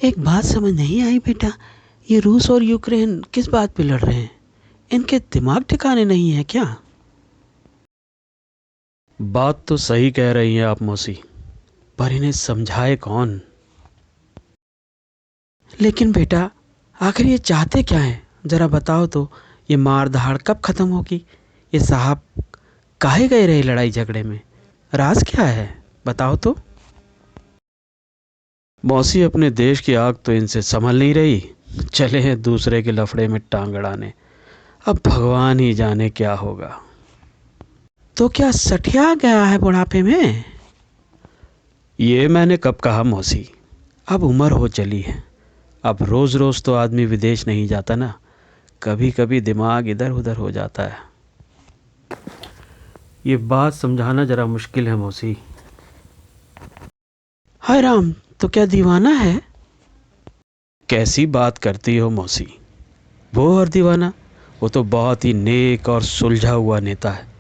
एक बात समझ नहीं आई बेटा, ये रूस और यूक्रेन किस बात पे लड़ रहे हैं? इनके दिमाग ठिकाने नहीं है क्या? बात तो सही कह रही हैं आप मौसी, पर इन्हें समझाए कौन? लेकिन बेटा, आखिर ये चाहते क्या हैं? जरा बताओ तो। ये मार धाड़ कब खत्म होगी? ये साहब काहे गए रहे लड़ाई झगड़े में? राज क्या है, बताओ तो। मौसी, अपने देश की आग तो इनसे संभल नहीं रही, चले हैं दूसरे के लफड़े में टांग अड़ाने। अब भगवान ही जाने क्या होगा। तो क्या सठिया गया है बुढ़ापे में? ये मैंने कब कहा मौसी? अब उम्र हो चली है। अब रोज़ रोज़ तो आदमी विदेश नहीं जाता ना, कभी कभी दिमाग इधर उधर हो जाता है। ये बात समझाना ज़रा मुश्किल है मौसी। हाय राम, तो क्या दीवाना है? कैसी बात करती हो मौसी? वो और दीवाना, वो तो बहुत ही नेक और सुलझा हुआ नेता है।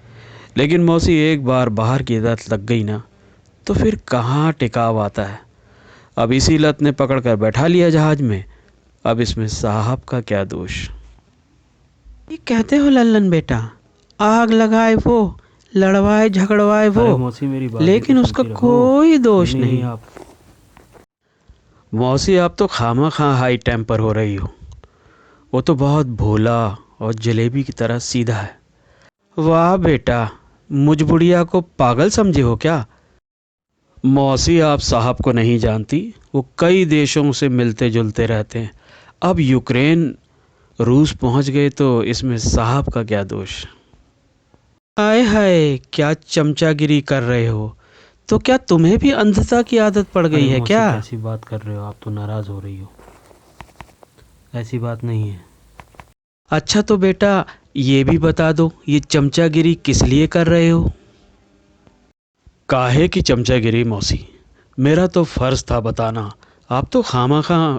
लेकिन मौसी, एक बार बाहर की लत लग गई ना, तो फिर कहाँ टिकाव आता है। अब इसी लत ने पकड़ कर बैठा लिया जहाज में। अब इसमें साहब का क्या दोष? ये कहते हो लल्लन बेटा, आग लगाए वो, लड़वाए झगड़वाए वो, अरे मौसी, मेरी बात भी तो लेकिन उसका सुनती रहो। कोई दोष नहीं नहीं। आप मौसी, आप तो खामा खां हाई टेम्पर हो रही हो। वो तो बहुत भोला और जलेबी की तरह सीधा है। वाह बेटा, मुझ बुढ़िया को पागल समझे हो क्या? मौसी, आप साहब को नहीं जानती। वो कई देशों से मिलते जुलते रहते हैं। अब यूक्रेन रूस पहुंच गए तो इसमें साहब का क्या दोष? आय हाय, क्या चमचागिरी कर रहे हो? तो क्या तुम्हें भी अंधता की आदत पड़ अरे गई है मौसी, क्या? कैसी बात कर रहे हो आप? तो नाराज़ हो रही हो। ऐसी बात नहीं है। अच्छा तो बेटा, ये भी बता दो, ये चमचागिरी किस लिए कर रहे हो? काहे की चमचागिरी मौसी? मेरा तो फर्ज था बताना। आप तो खामा खां।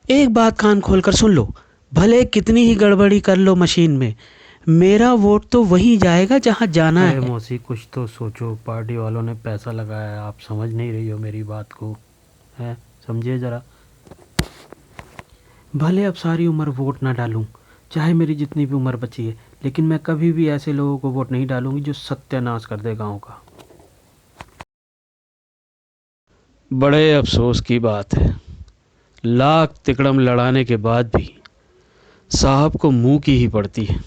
एक बात कान खोलकर सुन लो, भले कितनी ही गड़बड़ी कर लो मशीन में, मेरा वोट तो वहीं जाएगा जहां जाना अरे है। मौसी, कुछ तो सोचो। पार्टी वालों ने पैसा लगाया है, आप समझ नहीं रही हो मेरी बात को। है, समझिए ज़रा। भले अब सारी उम्र वोट ना डालूं, चाहे मेरी जितनी भी उम्र बची है, लेकिन मैं कभी भी ऐसे लोगों को वोट नहीं डालूंगी जो सत्यानाश कर दे गांव का। बड़े अफसोस की बात है, लाख तिकड़म लड़ाने के बाद भी साहब को मुंह की ही पड़ती है।